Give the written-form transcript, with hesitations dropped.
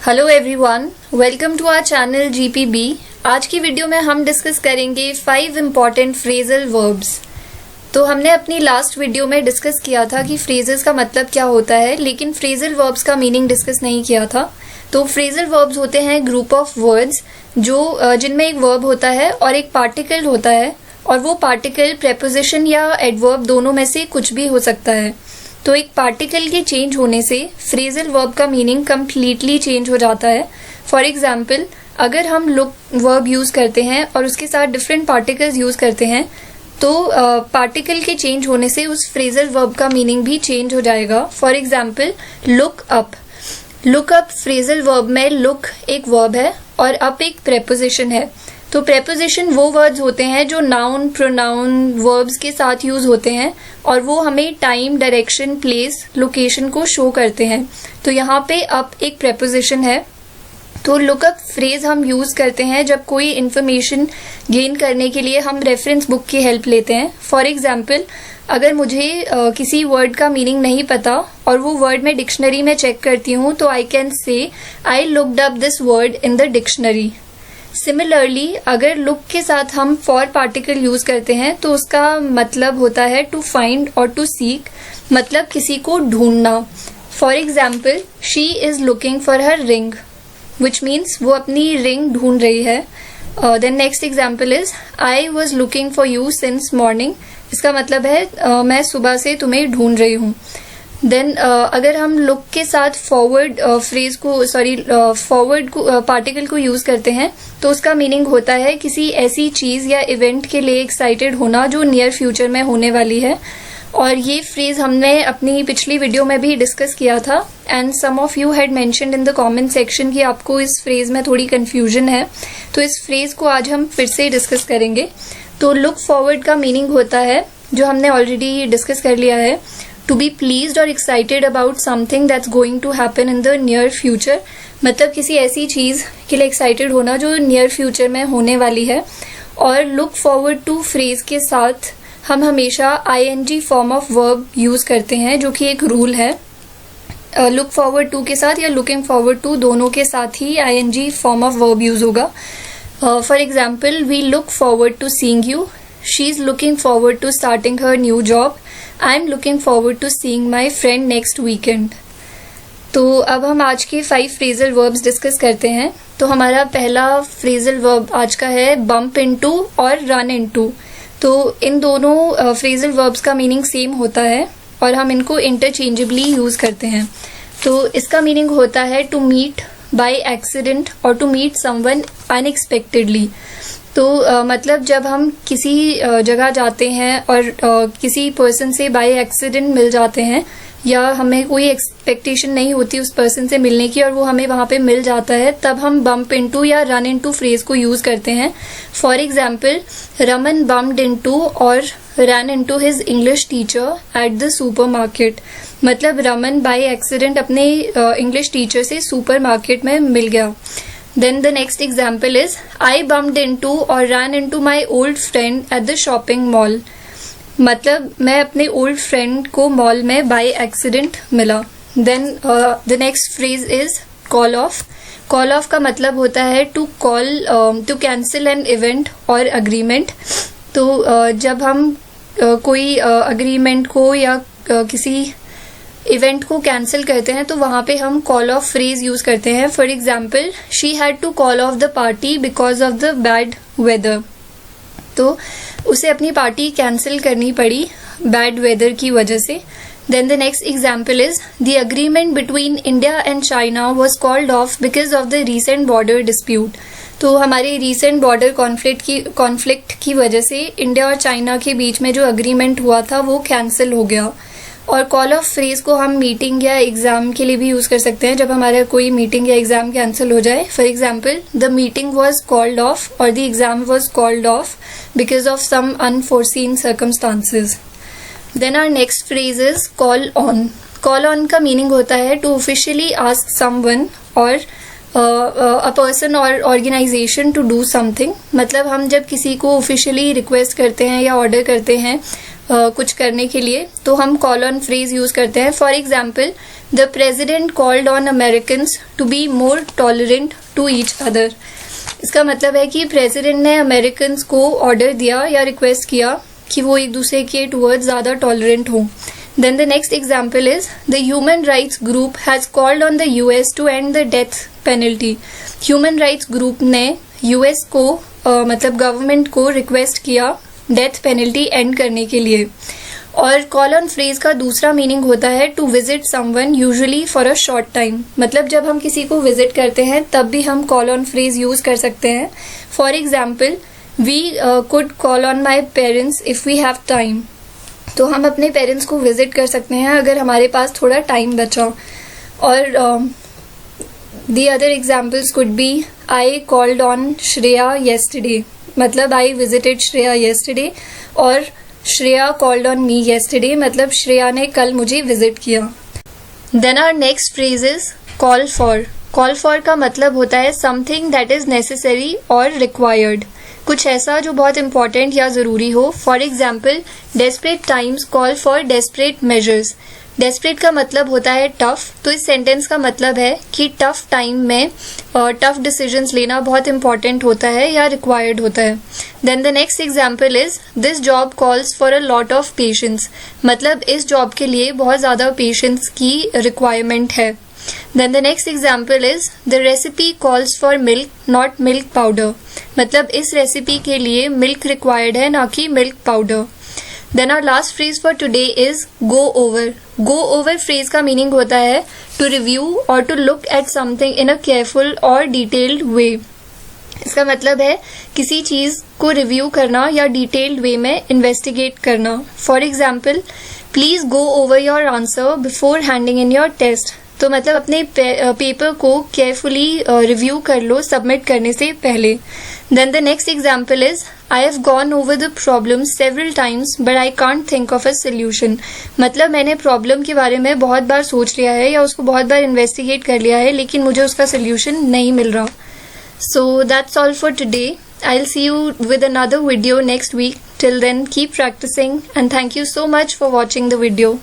Hello everyone, welcome to our channel GPB। आज की video में हम डिस्कस करेंगे 5 इम्पॉर्टेंट फ्रेजल वर्ब्स। तो हमने अपनी लास्ट वीडियो में डिस्कस किया था कि फ्रेजेस का मतलब क्या होता है, लेकिन फ्रेजल वर्ब्स का मीनिंग डिस्कस नहीं किया था। तो फ्रेजल वर्ब्स होते हैं ग्रुप ऑफ वर्ड्स जो जिनमें एक वर्ब होता है और एक पार्टिकल होता है, और वो पार्टिकल प्रेपोजिशन या एडवर्ब दोनों में से कुछ भी हो सकता है। तो एक पार्टिकल के चेंज होने से फ्रेजल वर्ब का मीनिंग कम्प्लीटली चेंज हो जाता है। फॉर एग्जाम्पल, अगर हम लुक वर्ब यूज करते हैं और उसके साथ डिफरेंट पार्टिकल्स यूज करते हैं तो पार्टिकल के चेंज होने से उस फ्रेजल वर्ब का मीनिंग भी चेंज हो जाएगा। For example, look up. Look up phrasal verb में लुक एक वर्ब है और अप एक प्रेपोजिशन है। तो प्रेपोजिशन वो वर्ड्स होते हैं जो नाउन, प्रोनाउन, वर्ब्स के साथ यूज होते हैं और वो हमें टाइम, डायरेक्शन, प्लेस, लोकेशन को शो करते हैं। तो यहाँ पे अप एक प्रेपोजिशन है। तो लुकअप फ्रेज हम यूज करते हैं जब कोई इंफॉर्मेशन गेन करने के लिए हम रेफरेंस बुक की हेल्प लेते हैं। फॉर एग्जाम्पल, अगर मुझे किसी वर्ड का मीनिंग नहीं पता और वो वर्ड मैं डिक्शनरी में चेक करती हूँ तो I can say I looked up this word in the dictionary. Similarly, अगर लुक के साथ हम फॉर पार्टिकल यूज करते हैं तो उसका मतलब होता है टू फाइंड और टू सीक, मतलब किसी को ढूंढना। For example, she is looking for her ring, which means वो अपनी रिंग ढूंढ रही है। Then next example is I was looking for you since morning. इसका मतलब है मैं सुबह से तुम्हें ढूंढ रही हूँ। देन अगर हम लुक के साथ फॉरवर्ड फ्रेज को फॉरवर्ड पार्टिकल को यूज करते हैं तो उसका मीनिंग होता है किसी ऐसी चीज या इवेंट के लिए एक्साइटेड होना जो नियर फ्यूचर में होने वाली है। और ये फ्रेज हमने अपनी पिछली वीडियो में भी डिस्कस किया था and some of you had mentioned in the comment section कि आपको इस फ्रेज में थोड़ी कंफ्यूजन है। तो इस फ्रेज को आज हम फिर से डिस्कस करेंगे। तो लुक फॉरवर्ड का मीनिंग होता है, जो हमने ऑलरेडी डिस्कस कर लिया है, टू बी प्लीज्ड और excited about something that's going to happen in the near future, मतलब किसी ऐसी चीज के लिए एक्साइटेड होना जो नियर फ्यूचर में होने वाली है। और लुक फॉरवर्ड टू फ्रेज के साथ हम हमेशा ING form of verb use करते हैं, जो कि एक रूल है। लुक फॉरवर्ड टू के साथ या लुकिंग फॉरवर्ड टू दोनों के साथ ही ING form of verb use होगा। For example, we look forward to seeing you, she is looking forward to starting her new job, I am looking forward to seeing my friend next weekend. तो अब हम आज के 5 phrasal verbs discuss करते हैं। तो हमारा पहला फ्रेजल वर्ब आज का है बम्प इनटू और रन इनटू। तो इन दोनों फ्रेजल वर्ब्स का मीनिंग सेम होता है और हम इनको इंटरचेंजेबली यूज करते हैं। तो इसका मीनिंग होता है टू मीट बाय एक्सीडेंट और टू मीट समवन अनएक्सपेक्टेडली। तो मतलब जब हम किसी जगह जाते हैं और किसी पर्सन से बाय एक्सीडेंट मिल जाते हैं या हमें कोई एक्सपेक्टेशन नहीं होती उस पर्सन से मिलने की और वो हमें वहां पे मिल जाता है, तब हम बम्प इनटू या रन इनटू फ्रेज को यूज करते हैं। For example, Raman bumped into और run into his English teacher at the supermarket, मतलब रमन बाय एक्सीडेंट अपने इंग्लिश टीचर से सुपरमार्केट में मिल गया। Then the next example is I bumped into or ran into my old friend at the shopping mall, मतलब मैं अपने old friend को मॉल में by accident मिला। Then the next phrase is call off. Call off का मतलब होता है to call to cancel an event or agreement। तो जब हम कोई agreement को या किसी इवेंट को कैंसिल करते हैं तो वहां पे हम कॉल ऑफ फ्रेज यूज करते हैं। For example, she had to call off the party because of the bad weather. तो उसे अपनी पार्टी कैंसिल करनी पड़ी बैड वेदर की वजह से। Then the next example is the agreement between India and China was called off because of the recent border dispute. तो हमारे रीसेंट बॉर्डर कॉन्फ्लिक्ट की वजह से इंडिया और चाइना के बीच में जो अग्रीमेंट हुआ था वो कैंसिल हो गया। और कॉल ऑफ फ्रेज को हम मीटिंग या एग्जाम के लिए भी यूज कर सकते हैं जब हमारा कोई मीटिंग या एग्जाम कैंसिल हो जाए। For example, the meeting was called off और the exam was called off because of some unforeseen circumstances. Then our next phrase is call on. Call on का मीनिंग होता है टू ऑफिशियली आस्क समवन और a person और organization to do something, मतलब हम जब किसी को ऑफिशियली रिक्वेस्ट करते हैं या ऑर्डर करते हैं कुछ करने के लिए, तो हम कॉल ऑन फ्रेज यूज करते हैं. For example, the president called on Americans to be more tolerant to each other. इसका मतलब है कि प्रेसिडेंट ने अमेरिकन्स को ऑर्डर दिया या रिक्वेस्ट किया कि वो एक दूसरे के टूवर्ड्स ज़्यादा टॉलरेंट हों. Then the next example is the Human Rights Group has called on the US to end the death penalty. Human Rights Group ने US को मतलब गवर्नमेंट को रिक्वेस्ट किया डेथ पेनल्टी एंड करने के लिए. और कॉल ऑन फ्रेज का दूसरा मीनिंग होता है to visit someone usually for a short time. मतलब जब हम किसी को विजिट करते हैं तब भी हम कॉल ऑन फ्रेज यूज कर सकते हैं. For example, we could call on my parents if we have time. तो हम अपने पेरेंट्स को विजिट कर सकते हैं अगर हमारे पास थोड़ा टाइम बचा. और the other examples could be I called on Shreya yesterday. मतलब आई विजिटेड श्रेया येस्टरडे, और Shreya called on me yesterday. मतलब श्रेया ने कल मुझे विजिट किया. Then our next phrase is call for. Call for का मतलब होता है समथिंग दैट इज नेसेसरी और रिक्वायर्ड. कुछ ऐसा जो बहुत इंपॉर्टेंट या ज़रूरी हो. फॉर एग्जाम्पल, desperate times call for desperate measures. Desperate का मतलब होता है टफ. तो इस सेंटेंस का मतलब है कि टफ टाइम में टफ डिसीजंस लेना बहुत इंपॉर्टेंट होता है या रिक्वायर्ड होता है. Then the next example is this job calls for a lot of patience. मतलब इस जॉब के लिए बहुत ज़्यादा पेशेंस की रिक्वायरमेंट है. Then the next example is the recipe calls for milk, not milk powder. मतलब इस रेसिपी के लिए मिल्क रिक्वायर्ड है, ना कि milk powder. Then our last phrase for today is go over. Go over phrase का meaning होता है to review or to look at something in a careful or detailed way. इसका मतलब है किसी चीज को रिव्यू करना या डिटेल्ड वे में इन्वेस्टिगेट करना. For example, please go over your answer before handing in your test. तो मतलब अपने पेपर को केयरफुली रिव्यू कर लो सबमिट करने से पहले. Then the next example is I have gone over the problem several times but I can't think of a solution. मतलब मैंने प्रॉब्लम के बारे में बहुत बार सोच लिया है या उसको बहुत बार इन्वेस्टिगेट कर लिया है, लेकिन मुझे उसका सोल्यूशन नहीं मिल रहा. So that's all for today. I'll see you with another video next week. Till then, keep practicing and thank you so much for watching the video.